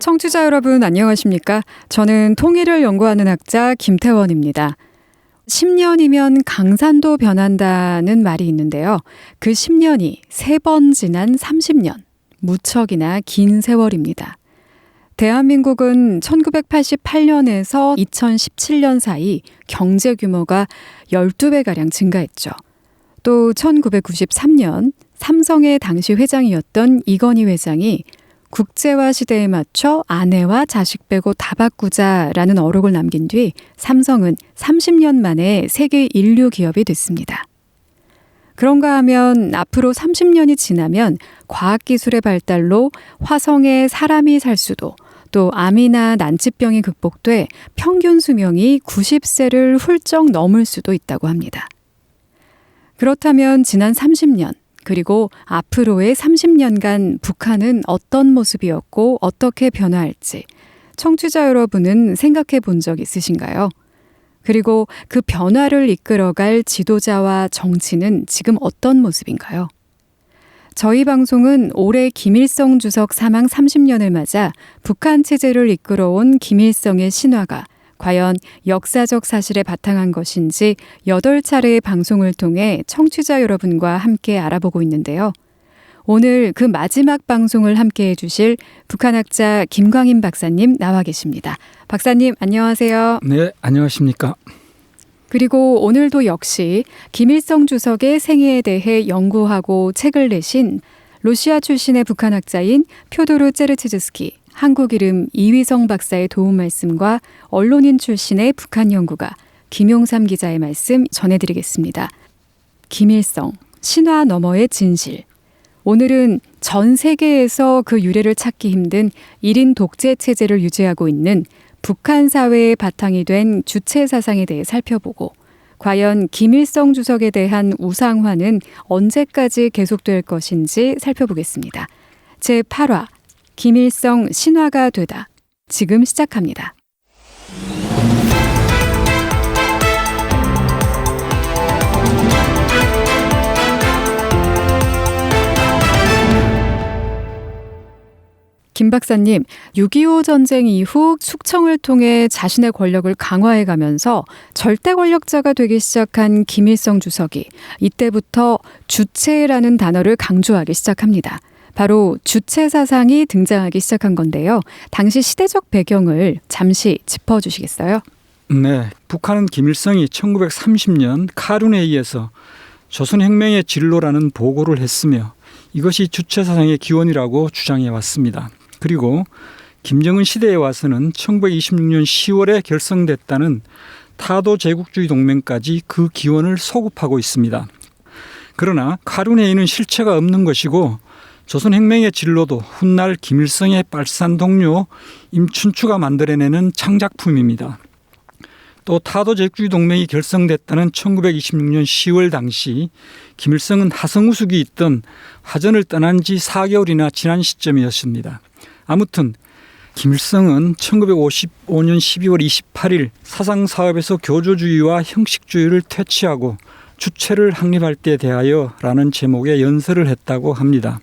청취자 여러분 안녕하십니까? 저는 통일을 연구하는 학자 김태원입니다. 10년이면 강산도 변한다는 말이 있는데요. 그 10년이 3번 지난 30년, 무척이나 긴 세월입니다. 대한민국은 1988년에서 2017년 사이 경제 규모가 12배가량 증가했죠. 또 1993년 삼성의 당시 회장이었던 이건희 회장이 국제화 시대에 맞춰 아내와 자식 빼고 다 바꾸자라는 어록을 남긴 뒤 삼성은 30년 만에 세계 인류 기업이 됐습니다. 그런가 하면 앞으로 30년이 지나면 과학기술의 발달로 화성에 사람이 살 수도, 또 암이나 난치병이 극복돼 평균 수명이 90세를 훌쩍 넘을 수도 있다고 합니다. 그렇다면 지난 30년, 그리고 앞으로의 30년간 북한은 어떤 모습이었고 어떻게 변화할지 청취자 여러분은 생각해 본 적 있으신가요? 그리고 그 변화를 이끌어갈 지도자와 정치는 지금 어떤 모습인가요? 저희 방송은 올해 김일성 주석 사망 30년을 맞아 북한 체제를 이끌어온 김일성의 신화가 과연 역사적 사실에 바탕한 것인지 8차례의 방송을 통해 청취자 여러분과 함께 알아보고 있는데요. 오늘 그 마지막 방송을 함께 해주실 북한학자 김광인 박사님 나와 계십니다. 박사님 안녕하세요. 네, 안녕하십니까. 그리고 오늘도 역시 김일성 주석의 생애에 대해 연구하고 책을 내신 러시아 출신의 북한학자인 퓨도르 제르치즈스키, 한국 이름 이휘성 박사의 도움 말씀과 언론인 출신의 북한 연구가 김용삼 기자의 말씀 전해드리겠습니다. 김일성, 신화 너머의 진실. 오늘은 전 세계에서 그 유래를 찾기 힘든 1인 독재 체제를 유지하고 있는 북한 사회의 바탕이 된 주체 사상에 대해 살펴보고 과연 김일성 주석에 대한 우상화는 언제까지 계속될 것인지 살펴보겠습니다. 제8화 김일성 신화가 되다. 지금 시작합니다. 김 박사님, 6.25 전쟁 이후 숙청을 통해 자신의 권력을 강화해가면서 절대 권력자가 되기 시작한 김일성 주석이 이때부터 주체라는 단어를 강조하기 시작합니다. 바로 주체 사상이 등장하기 시작한 건데요. 당시 시대적 배경을 잠시 짚어주시겠어요? 네, 북한은 김일성이 1930년 카룬에 의해서 조선혁명의 진로라는 보고를 했으며 이것이 주체 사상의 기원이라고 주장해 왔습니다. 그리고 김정은 시대에 와서는 1926년 10월에 결성됐다는 타도 제국주의 동맹까지 그 기원을 소급하고 있습니다. 그러나 카룬회의는 실체가 없는 것이고 조선혁명의 진로도 훗날 김일성의 빨산 동료 임춘추가 만들어내는 창작품입니다. 또 타도 제국주의 동맹이 결성됐다는 1926년 10월 당시 김일성은 하성우숙이 있던 화전을 떠난 지 4개월이나 지난 시점이었습니다. 아무튼 김일성은 1955년 12월 28일 사상사업에서 교조주의와 형식주의를 퇴치하고 주체를 확립할 때 대하여 라는 제목의 연설을 했다고 합니다.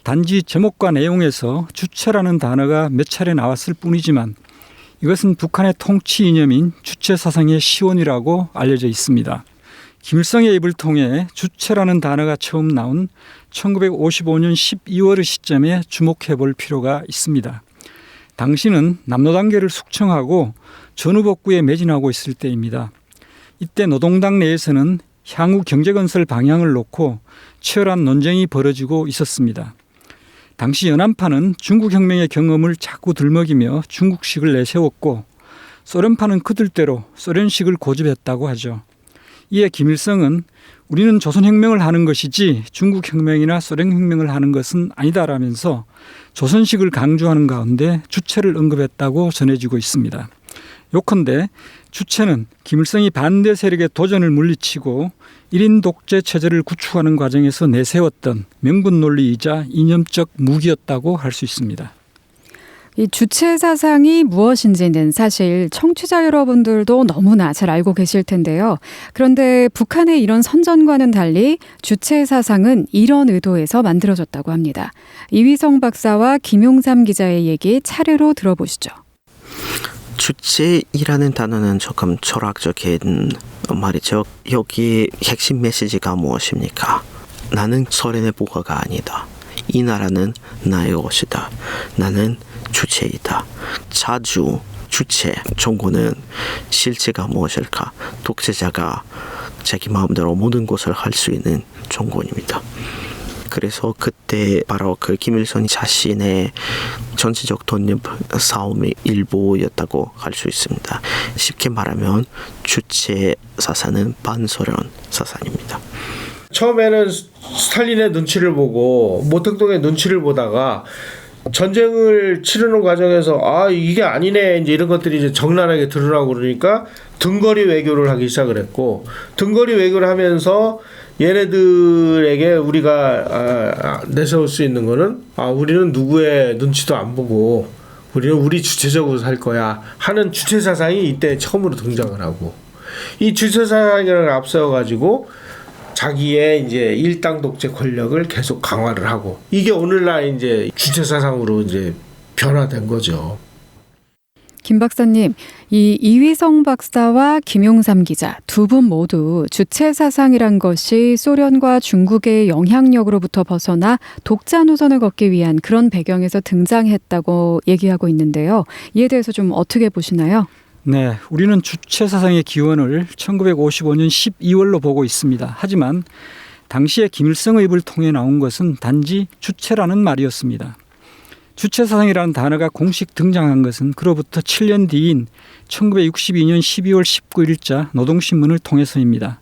단지 제목과 내용에서 주체라는 단어가 몇 차례 나왔을 뿐이지만 이것은 북한의 통치 이념인 주체 사상의 시원이라고 알려져 있습니다. 김일성의 입을 통해 주체라는 단어가 처음 나온 1955년 12월의 시점에 주목해 볼 필요가 있습니다. 당시는 남노단계를 숙청하고 전후복구에 매진하고 있을 때입니다. 이때 노동당 내에서는 향후 경제건설 방향을 놓고 치열한 논쟁이 벌어지고 있었습니다. 당시 연안파는 중국혁명의 경험을 자꾸 들먹이며 중국식을 내세웠고 소련파는 그들대로 소련식을 고집했다고 하죠. 이에 김일성은 우리는 조선혁명을 하는 것이지 중국혁명이나 소련혁명을 하는 것은 아니다라면서 조선식을 강조하는 가운데 주체를 언급했다고 전해지고 있습니다. 요컨대 주체는 김일성이 반대 세력의 도전을 물리치고 1인 독재 체제를 구축하는 과정에서 내세웠던 명분 논리이자 이념적 무기였다고 할 수 있습니다. 이 주체 사상이 무엇인지는 사실 청취자 여러분들도 너무나 잘 알고 계실 텐데요. 그런데 북한의 이런 선전과는 달리 주체 사상은 이런 의도에서 만들어졌다고 합니다. 이휘성 박사와 김용삼 기자의 얘기 차례로 들어보시죠. 주체이라는 단어는 조금 철학적인 말이죠. 여기 핵심 메시지가 무엇입니까? 나는 소련의 부하가 아니다. 이 나라는 나의 것이다. 나는 주체이다. 자주 주체, 정권은 실체가 무엇일까? 독재자가 자기 마음대로 모든 것을 할 수 있는 정권입니다. 그래서 그때 바로 그 김일성 자신의 전체적 독립 싸움의 일부였다고 할 수 있습니다. 쉽게 말하면 주체 사상은 반소련 사상입니다. 처음에는 스탈린의 눈치를 보고 모택동의 눈치를 보다가 전쟁을 치르는 과정에서 이게 아니네 이제 이런 것들이 이제 적나라하게 드러나고 그러니까 등거리 외교를 하기 시작을 했고 등거리 외교를 하면서 얘네들에게 우리가 내세울 수 있는 거는 우리는 누구의 눈치도 안 보고 우리는 우리 주체적으로 살 거야 하는 주체 사상이 이때 처음으로 등장을 하고 이 주체 사상을 앞세워 가지고 자기의 이제 일당 독재 권력을 계속 강화를 하고 이게 오늘날 이제 주체 사상으로 이제 변화된 거죠. 김 박사님, 이 이휘성 박사와 김용삼 기자 두 분 모두 주체 사상이란 것이 소련과 중국의 영향력으로부터 벗어나 독자 노선을 걷기 위한 그런 배경에서 등장했다고 얘기하고 있는데요. 이에 대해서 좀 어떻게 보시나요? 네, 우리는 주체 사상의 기원을 1955년 12월로 보고 있습니다. 하지만 당시에 김일성의 입을 통해 나온 것은 단지 주체라는 말이었습니다. 주체 사상이라는 단어가 공식 등장한 것은 그로부터 7년 뒤인 1962년 12월 19일자 노동신문을 통해서입니다.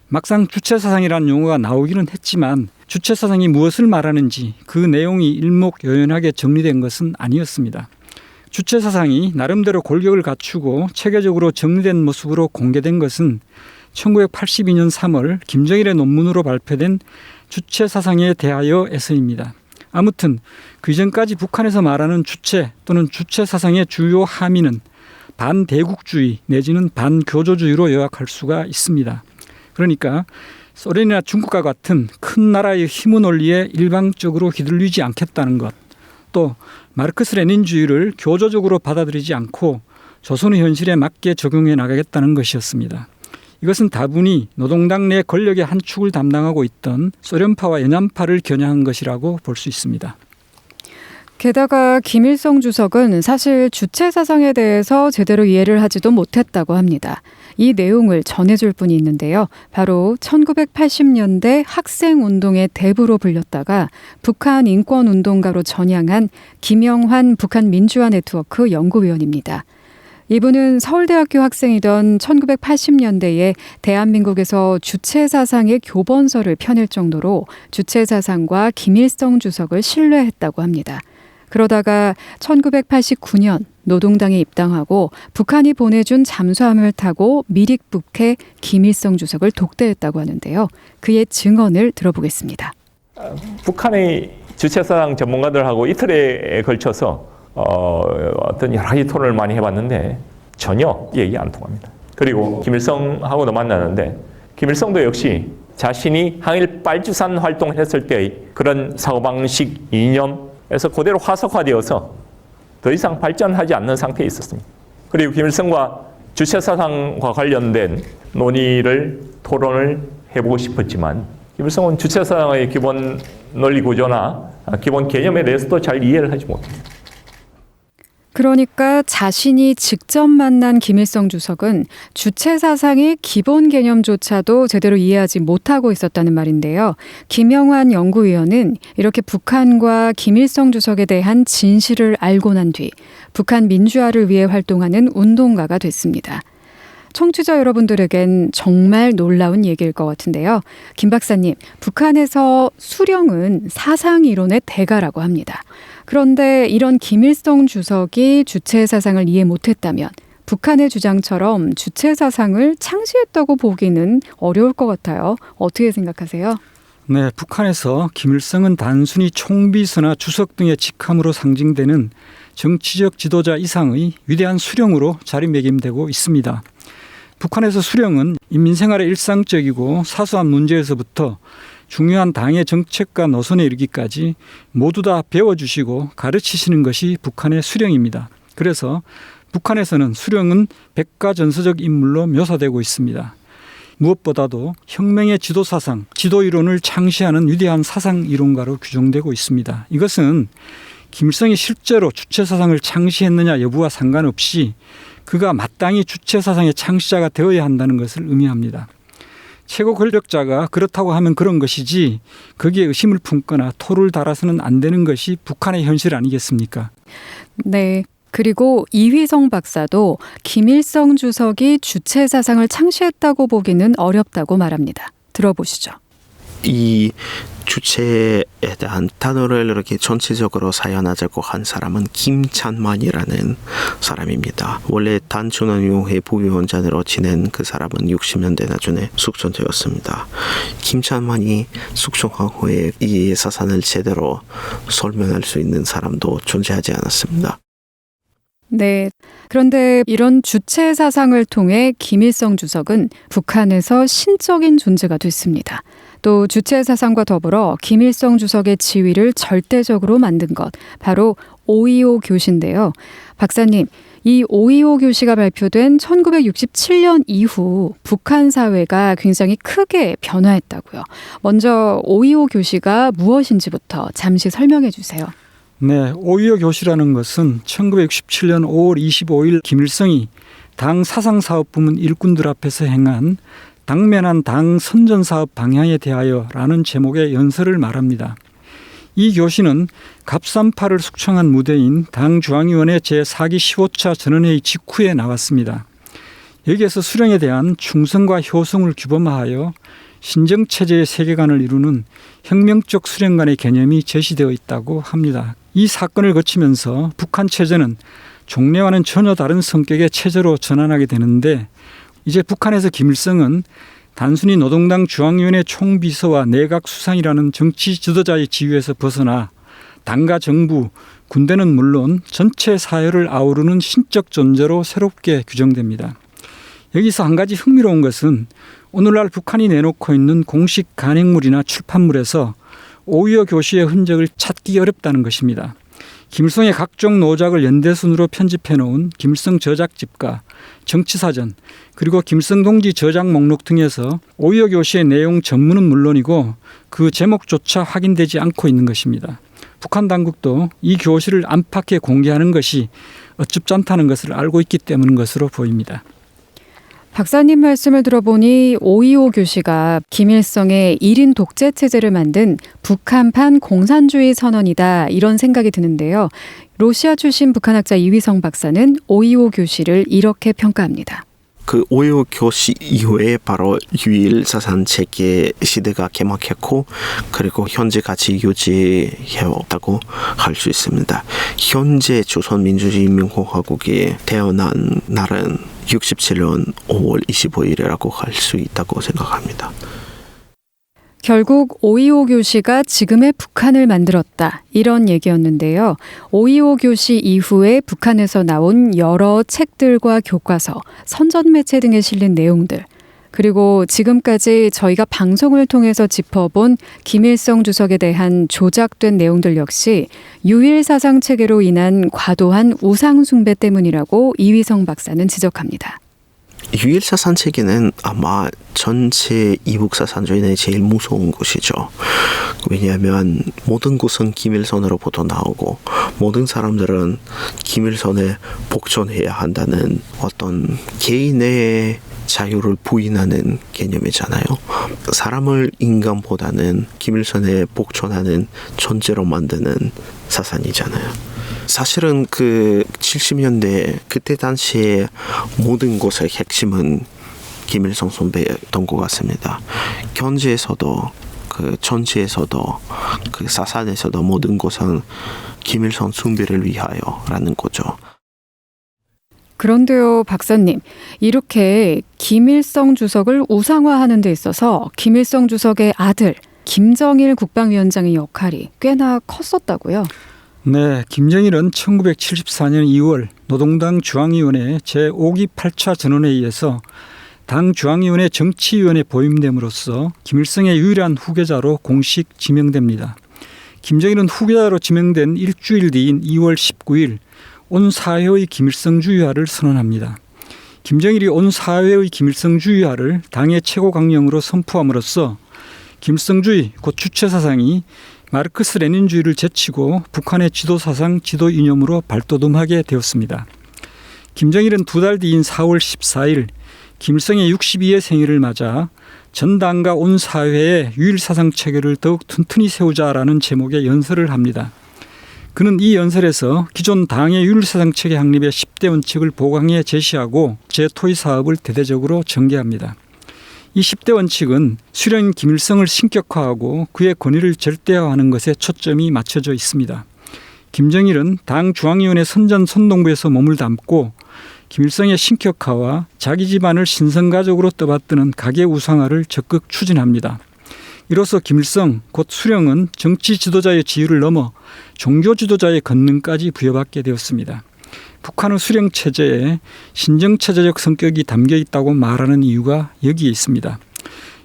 막상 주체 사상이라는 용어가 나오기는 했지만 주체 사상이 무엇을 말하는지 그 내용이 일목요연하게 정리된 것은 아니었습니다. 주체 사상이 나름대로 골격을 갖추고 체계적으로 정리된 모습으로 공개된 것은 1982년 3월 김정일의 논문으로 발표된 주체 사상에 대하여에서입니다. 아무튼 그 이전까지 북한에서 말하는 주체 또는 주체 사상의 주요 함의는 반대국주의 내지는 반교조주의로 요약할 수가 있습니다. 그러니까 소련이나 중국과 같은 큰 나라의 힘의 논리에 일방적으로 휘둘리지 않겠다는 것, 또 마르크스 레닌주의를 교조적으로 받아들이지 않고 조선의 현실에 맞게 적용해 나가겠다는 것이었습니다. 이것은 다분히 노동당 내 권력의 한 축을 담당하고 있던 소련파와 연안파를 겨냥한 것이라고 볼 수 있습니다. 게다가 김일성 주석은 사실 주체 사상에 대해서 제대로 이해를 하지도 못했다고 합니다. 이 내용을 전해줄 분이 있는데요. 바로 1980년대 학생운동의 대부로 불렸다가 북한 인권운동가로 전향한 김영환 북한 민주화 네트워크 연구위원입니다. 이분은 서울대학교 학생이던 1980년대에 대한민국에서 주체사상의 교본서를 펴낼 정도로 주체사상과 김일성 주석을 신뢰했다고 합니다. 그러다가 1989년 노동당에 입당하고 북한이 보내준 잠수함을 타고 미릭북해 김일성 주석을 독대했다고 하는데요. 그의 증언을 들어보겠습니다. 북한의 주체사상 전문가들하고 이틀에 걸쳐서 어떤 여러 가지 토론을 많이 해봤는데 전혀 얘기 안 통합니다. 그리고 김일성하고도 만나는데 김일성도 역시 자신이 항일 빨주산 활동을 했을 때의 그런 사고방식 이념에서 그대로 화석화되어서 더 이상 발전하지 않는 상태에 있었습니다. 그리고 김일성과 주체사상과 관련된 논의를 토론을 해보고 싶었지만 김일성은 주체사상의 기본 논리 구조나 기본 개념에 대해서도 잘 이해를 하지 못합니다. 그러니까 자신이 직접 만난 김일성 주석은 주체 사상의 기본 개념조차도 제대로 이해하지 못하고 있었다는 말인데요. 김영환 연구위원은 이렇게 북한과 김일성 주석에 대한 진실을 알고 난 뒤 북한 민주화를 위해 활동하는 운동가가 됐습니다. 청취자 여러분들에겐 정말 놀라운 얘기일 것 같은데요. 김 박사님, 북한에서 수령은 사상 이론의 대가라고 합니다. 그런데 이런 김일성 주석이 주체 사상을 이해 못했다면 북한의 주장처럼 주체 사상을 창시했다고 보기는 어려울 것 같아요. 어떻게 생각하세요? 네, 북한에서 김일성은 단순히 총비서나 주석 등의 직함으로 상징되는 정치적 지도자 이상의 위대한 수령으로 자리매김되고 있습니다. 북한에서 수령은 인민생활의 일상적이고 사소한 문제에서부터 중요한 당의 정책과 노선에 이르기까지 모두 다 배워주시고 가르치시는 것이 북한의 수령입니다. 그래서 북한에서는 수령은 백가전서적 인물로 묘사되고 있습니다. 무엇보다도 혁명의 지도사상, 지도이론을 창시하는 위대한 사상이론가로 규정되고 있습니다. 이것은 김일성이 실제로 주체사상을 창시했느냐 여부와 상관없이 그가 마땅히 주체사상의 창시자가 되어야 한다는 것을 의미합니다. 최고 권력자가 그렇다고 하면 그런 것이지 거기에 의심을 품거나 토를 달아서는 안 되는 것이 북한의 현실 아니겠습니까? 네. 그리고 이휘성 박사도 김일성 주석이 주체 사상을 창시했다고 보기는 어렵다고 말합니다. 들어보시죠. 이 주체에 대한 단어를 이렇게 전체적으로 사용하자고 한 사람은 김찬만이라는 사람입니다. 원래 단춘원의회 부위원장으로 지낸 그 사람은 60년대 나중에 숙청되었습니다. 김찬만이 숙청한 후에 이 사상을 제대로 설명할 수 있는 사람도 존재하지 않았습니다. 네. 그런데 이런 주체 사상을 통해 김일성 주석은 북한에서 신적인 존재가 됐습니다. 또 주체 사상과 더불어 김일성 주석의 지위를 절대적으로 만든 것, 바로 5.25 교시인데요. 박사님, 이 5.25 교시가 발표된 1967년 이후 북한 사회가 굉장히 크게 변화했다고요. 먼저 5.25 교시가 무엇인지부터 잠시 설명해 주세요. 네, 5.25 교시라는 것은 1967년 5월 25일 김일성이 당 사상사업부문 일꾼들 앞에서 행한 당면한 당 선전사업 방향에 대하여라는 제목의 연설을 말합니다. 이 교시는 갑38을 숙청한 무대인 당 중앙위원회 제4기 15차 전원회의 직후에 나왔습니다. 여기에서 수령에 대한 충성과 효성을 규범화하여 신정체제의 세계관을 이루는 혁명적 수령관의 개념이 제시되어 있다고 합니다. 이 사건을 거치면서 북한 체제는 종래와는 전혀 다른 성격의 체제로 전환하게 되는데 이제 북한에서 김일성은 단순히 노동당 중앙위원회 총비서와 내각수상이라는 정치 지도자의 지위에서 벗어나 당과 정부, 군대는 물론 전체 사회를 아우르는 신적 존재로 새롭게 규정됩니다. 여기서 한 가지 흥미로운 것은 오늘날 북한이 내놓고 있는 공식 간행물이나 출판물에서 5.25 교시의 흔적을 찾기 어렵다는 것입니다. 김일성의 각종 노작을 연대순으로 편집해 놓은 김일성 저작집과 정치사전, 그리고 김일성 동지 저작 목록 등에서 5.25 교시의 내용 전문은 물론이고 그 제목조차 확인되지 않고 있는 것입니다. 북한 당국도 이 교시를 안팎에 공개하는 것이 어쭙지 않다는 것을 알고 있기 때문인 것으로 보입니다. 박사님 말씀을 들어보니 5.25 교시가 김일성의 1인 독재 체제를 만든 북한판 공산주의 선언이다, 이런 생각이 드는데요. 러시아 출신 북한학자 이휘성 박사는 5.25 교시를 이렇게 평가합니다. 그 5.25 교시 이후에 바로 유일 사상 체계 시대가 개막했고 그리고 현재까지 유지해왔다고 할 수 있습니다. 현재 조선민주주의인민공화국이 태어난 날은 67년 5월 25일이라고 할 수 있다고 생각합니다. 결국 5.25 교시가 지금의 북한을 만들었다, 이런 얘기였는데요. 5.25 교시 이후에 북한에서 나온 여러 책들과 교과서, 선전매체 등에 실린 내용들, 그리고 지금까지 저희가 방송을 통해서 짚어본 김일성 주석에 대한 조작된 내용들 역시 유일사상 체계로 인한 과도한 우상숭배 때문이라고 이휘성 박사는 지적합니다. 유일사상 체계는 아마 전체 이북사상조인의 제일 무서운 것이죠. 왜냐하면 모든 것은 김일성으로부터 나오고 모든 사람들은 김일성에 복종해야 한다는 어떤 개인의 자유를 부인하는 개념이잖아요. 사람을 인간보다는 김일성에 복종하는 존재로 만드는 사상이잖아요. 사실은 그 70년대 그때 당시에 모든 것의 핵심은 김일성 선배였던 것 같습니다. 경제에서도 그 정치에서도 그 사상에서도 모든 것은 김일성 숭배를 위하여라는 거죠. 그런데요, 박사님, 이렇게 김일성 주석을 우상화하는 데 있어서 김일성 주석의 아들 김정일 국방위원장의 역할이 꽤나 컸었다고요? 네, 김정일은 1974년 2월 노동당 중앙위원회 제5기 8차 전원회의에서 당 중앙위원회 정치위원회 보임됨으로써 김일성의 유일한 후계자로 공식 지명됩니다. 김정일은 후계자로 지명된 일주일 뒤인 2월 19일 온 사회의 김일성주의화를 선언합니다. 김정일이 온 사회의 김일성주의화를 당의 최고 강령으로 선포함으로써 김일성주의 곧 주체사상이 마르크스 레닌주의를 제치고 북한의 지도사상, 지도 이념으로 발돋움하게 되었습니다. 김정일은 두 달 뒤인 4월 14일 김일성의 62회 생일을 맞아 전당과 온 사회의 유일사상 체계를 더욱 튼튼히 세우자라는 제목의 연설을 합니다. 그는 이 연설에서 기존 당의 유일사상 체계 확립의 10대 원칙을 보강해 제시하고 재토의 사업을 대대적으로 전개합니다. 이 10대 원칙은 수령인 김일성을 신격화하고 그의 권위를 절대화하는 것에 초점이 맞춰져 있습니다. 김정일은 당 중앙위원회 선전선동부에서 몸을 담고 김일성의 신격화와 자기 집안을 신성가족으로 떠받드는 가계 우상화를 적극 추진합니다. 이로써 김일성 곧 수령은 정치 지도자의 지위를 넘어 종교 지도자의 권능까지 부여받게 되었습니다. 북한의 수령 체제에 신정체제적 성격이 담겨 있다고 말하는 이유가 여기에 있습니다.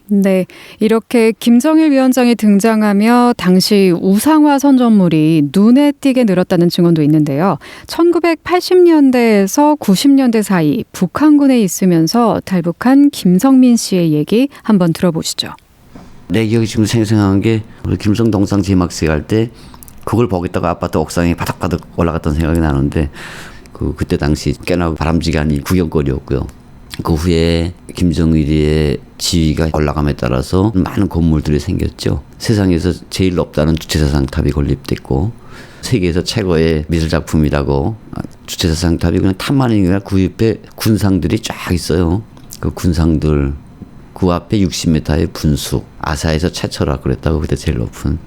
네, 이렇게 김정일 위원장이 등장하며 당시 우상화 선전물이 눈에 띄게 늘었다는 증언도 있는데요. 1980년대에서 90년대 사이 북한군에 있으면서 탈북한 김성민 씨의 얘기 한번 들어보시죠. 내 기억이 지금 생생한 게 우리 김일성 동상 제막세 갈 때 그걸 보겠다가 아파트 옥상에 바닥바닥 올라갔던 생각이 나는데 그때 당시 꽤나 바람직한 구경거리였고요. 그 후에 김정일의 지위가 올라감에 따라서 많은 건물들이 생겼죠. 세상에서 제일 높다는 주체사상탑이 건립됐고 세계에서 최고의 미술작품이라고 주체사상탑이 그냥 탑만이 아니라 그 옆에 군상들이 쫙 있어요. 그 군상들 그 앞에 60m의 분수 아사에서 최초라 그랬다고 그때 제일 높은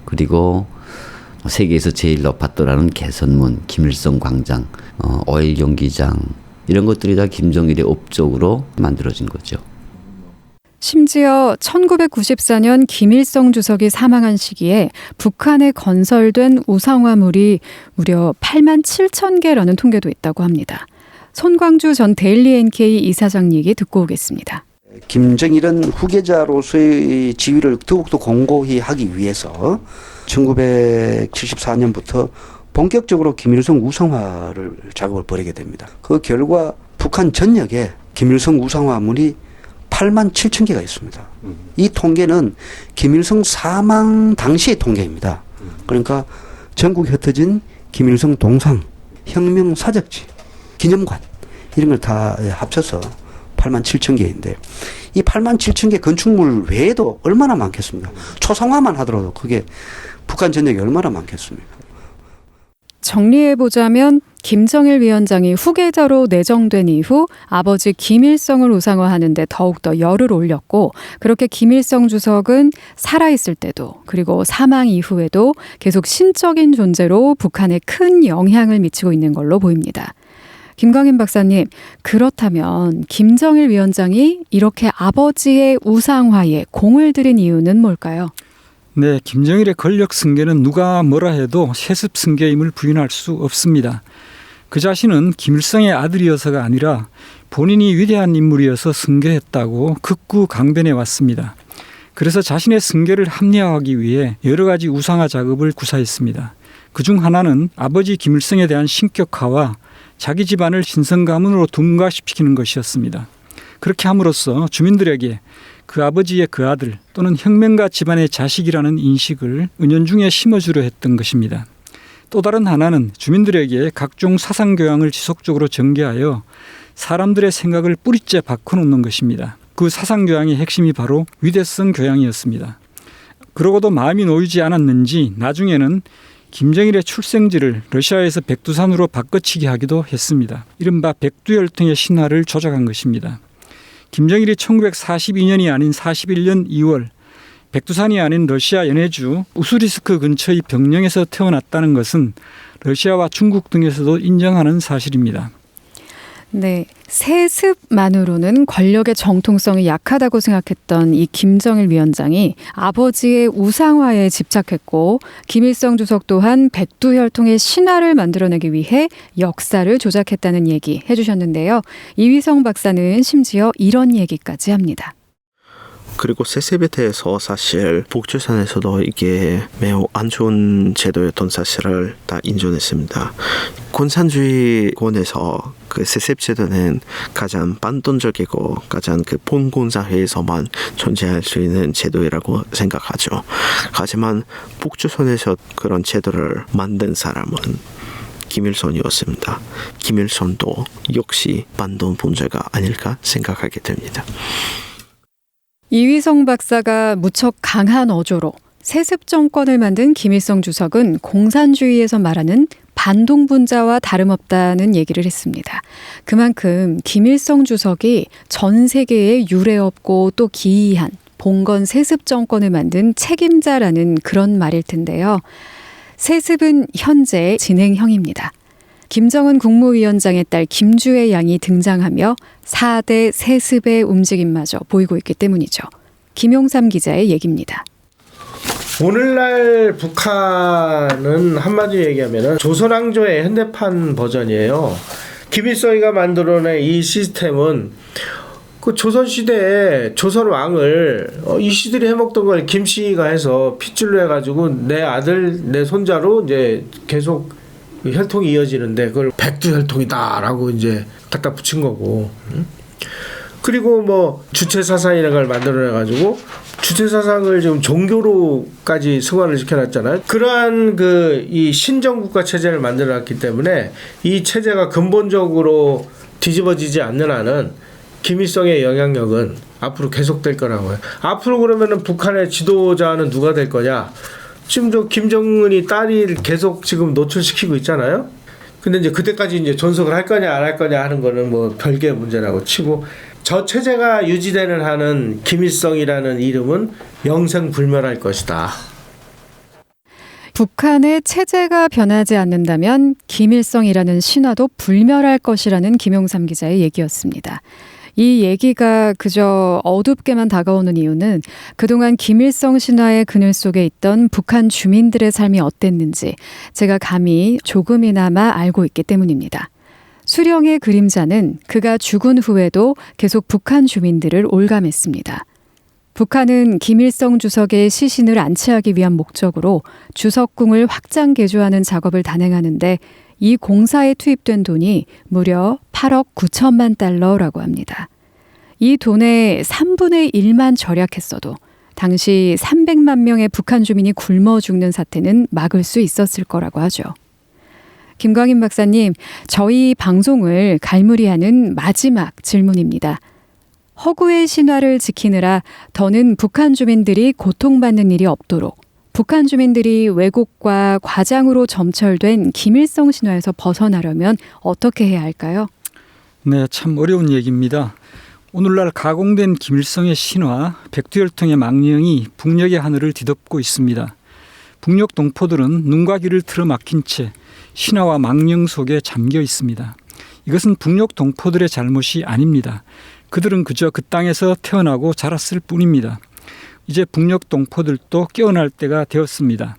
그리고 세계에서 제일 높았더라는 개선문, 김일성 광장, 오일 경기장 이런 것들이 다 김정일의 업적으로 만들어진 거죠. 심지어 1994년 김일성 주석이 사망한 시기에 북한에 건설된 우상화물이 무려 8만 7천 개라는 통계도 있다고 합니다. 손광주 전 데일리 NK 이사장 얘기 듣고 오겠습니다. 김정일은 후계자로서의 지위를 더욱더 공고히 하기 위해서 1974년부터 본격적으로 김일성 우상화를 작업을 벌이게 됩니다. 그 결과 북한 전역에 김일성 우상화물이 8만 7천 개가 있습니다. 이 통계는 김일성 사망 당시의 통계입니다. 그러니까 전국에 흩어진 김일성 동상, 혁명 사적지, 기념관 이런 걸 다 합쳐서 8만 7천 개인데 이 8만 7천 개 건축물 외에도 얼마나 많겠습니까? 초상화만 하더라도 그게 북한 전역에 얼마나 많겠습니까? 정리해보자면 김정일 위원장이 후계자로 내정된 이후 아버지 김일성을 우상화하는 데 더욱더 열을 올렸고 그렇게 김일성 주석은 살아있을 때도 그리고 사망 이후에도 계속 신적인 존재로 북한에 큰 영향을 미치고 있는 걸로 보입니다. 김광인 박사님, 그렇다면 김정일 위원장이 이렇게 아버지의 우상화에 공을 들인 이유는 뭘까요? 네, 김정일의 권력 승계는 누가 뭐라 해도 세습 승계임을 부인할 수 없습니다. 그 자신은 김일성의 아들이어서가 아니라 본인이 위대한 인물이어서 승계했다고 극구 강변해 왔습니다. 그래서 자신의 승계를 합리화하기 위해 여러 가지 우상화 작업을 구사했습니다. 그중 하나는 아버지 김일성에 대한 신격화와 자기 집안을 신성 가문으로 둔갑시키는 것이었습니다. 그렇게 함으로써 주민들에게 그 아버지의 그 아들 또는 혁명가 집안의 자식이라는 인식을 은연중에 심어주려 했던 것입니다. 또 다른 하나는 주민들에게 각종 사상교양을 지속적으로 전개하여 사람들의 생각을 뿌리째 바꿔놓는 것입니다. 그 사상교양의 핵심이 바로 위대성 교양이었습니다. 그러고도 마음이 놓이지 않았는지 나중에는 김정일의 출생지를 러시아에서 백두산으로 바꿔치기 하기도 했습니다. 이른바 백두혈통의 신화를 조작한 것입니다. 김정일이 1942년이 아닌 41년 2월 백두산이 아닌 러시아 연해주 우수리스크 근처의 병령에서 태어났다는 것은 러시아와 중국 등에서도 인정하는 사실입니다. 네, 세습만으로는 권력의 정통성이 약하다고 생각했던 이 김정일 위원장이 아버지의 우상화에 집착했고 김일성 주석 또한 백두혈통의 신화를 만들어내기 위해 역사를 조작했다는 얘기 해주셨는데요. 이휘성 박사는 심지어 이런 얘기까지 합니다. 그리고 세습에 대해서 사실 북조선에서도 이게 매우 안 좋은 제도였던 사실을 다 인정했습니다. 공산주의권에서 그 세습 제도는 가장 반동적이고 가장 그 봉건사회에서만 존재할 수 있는 제도라고 생각하죠. 하지만 북조선에서 그런 제도를 만든 사람은 김일성이었습니다. 김일성도 역시 반동 분자가 아닐까 생각하게 됩니다. 이휘성 박사가 무척 강한 어조로 세습 정권을 만든 김일성 주석은 공산주의에서 말하는 반동분자와 다름없다는 얘기를 했습니다. 그만큼 김일성 주석이 전 세계에 유례없고 또 기이한 봉건 세습 정권을 만든 책임자라는 그런 말일 텐데요. 세습은 현재 진행형입니다. 김정은 국무위원장의 딸 김주애 양이 등장하며 4대 세습의 움직임마저 보이고 있기 때문이죠. 김용삼 기자의 얘기입니다. 오늘날 북한은 한마디로 얘기하면 조선왕조의 현대판 버전이에요. 김일성이가 만들어낸 이 시스템은 그 조선시대에 조선왕을 이씨들이 해먹던 걸 김씨가 해서 핏줄로 해가지고 내 아들, 내 손자로 이제 계속 혈통이 이어지는데 그걸 백두혈통이다라고 이제 갖다 붙인 거고. 그리고 뭐 주체사상이라는 걸 만들어내가지고 주체사상을 지금 종교로까지 승화를 시켜놨잖아요. 그러한 그 이 신정국가 체제를 만들어놨기 때문에 이 체제가 근본적으로 뒤집어지지 않는 한은 김일성의 영향력은 앞으로 계속될 거라고요. 앞으로 그러면은 북한의 지도자는 누가 될 거냐? 지금 저 김정은이 딸이 계속 지금 노출시키고 있잖아요. 근데 이제 그때까지 이제 존속을 할 거냐 안 할 거냐 하는 거는 뭐 별개의 문제라고 치고 저 체제가 유지되는 한은 김일성이라는 이름은 영생불멸할 것이다. 북한의 체제가 변하지 않는다면 김일성이라는 신화도 불멸할 것이라는 김용삼 기자의 얘기였습니다. 이 얘기가 그저 어둡게만 다가오는 이유는 그동안 김일성 신화의 그늘 속에 있던 북한 주민들의 삶이 어땠는지 제가 감히 조금이나마 알고 있기 때문입니다. 수령의 그림자는 그가 죽은 후에도 계속 북한 주민들을 올감했습니다. 북한은 김일성 주석의 시신을 안치하기 위한 목적으로 주석궁을 확장 개조하는 작업을 단행하는데 이 공사에 투입된 돈이 무려 8억 9천만 달러라고 합니다. 이 돈의 3분의 1만 절약했어도 당시 300만 명의 북한 주민이 굶어 죽는 사태는 막을 수 있었을 거라고 하죠. 김광인 박사님, 저희 방송을 갈무리하는 마지막 질문입니다. 허구의 신화를 지키느라 더는 북한 주민들이 고통받는 일이 없도록 북한 주민들이 왜곡과 과장으로 점철된 김일성 신화에서 벗어나려면 어떻게 해야 할까요? 네, 참 어려운 얘기입니다. 오늘날 가공된 김일성의 신화, 백두혈통의 망령이 북녘의 하늘을 뒤덮고 있습니다. 북녘 동포들은 눈과 귀를 틀어막힌 채 신화와 망령 속에 잠겨 있습니다. 이것은 북녘 동포들의 잘못이 아닙니다. 그들은 그저 그 땅에서 태어나고 자랐을 뿐입니다. 이제 북녘 동포들도 깨어날 때가 되었습니다.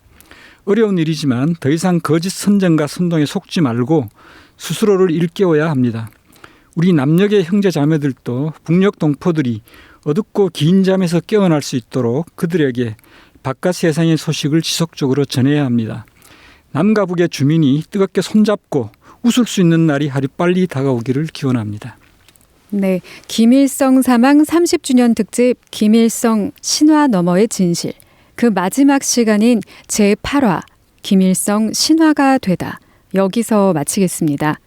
어려운 일이지만 더 이상 거짓 선전과 선동에 속지 말고 스스로를 일깨워야 합니다. 우리 남녘의 형제 자매들도 북녘 동포들이 어둡고 긴 잠에서 깨어날 수 있도록 그들에게 바깥 세상의 소식을 지속적으로 전해야 합니다. 남과 북의 주민이 뜨겁게 손잡고 웃을 수 있는 날이 하루빨리 다가오기를 기원합니다. 네, 김일성 사망 30주년 특집 김일성 신화 너머의 진실. 그 마지막 시간인 제8화 김일성 신화가 되다. 여기서 마치겠습니다.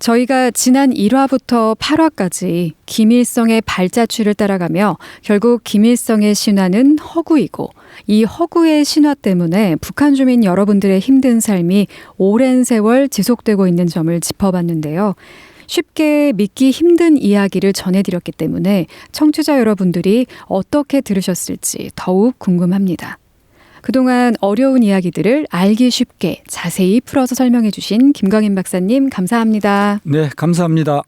저희가 지난 1화부터 8화까지 김일성의 발자취를 따라가며 결국 김일성의 신화는 허구이고 이 허구의 신화 때문에 북한 주민 여러분들의 힘든 삶이 오랜 세월 지속되고 있는 점을 짚어봤는데요. 쉽게 믿기 힘든 이야기를 전해드렸기 때문에 청취자 여러분들이 어떻게 들으셨을지 더욱 궁금합니다. 그동안 어려운 이야기들을 알기 쉽게 자세히 풀어서 설명해 주신 김광인 박사님 감사합니다. 네, 감사합니다.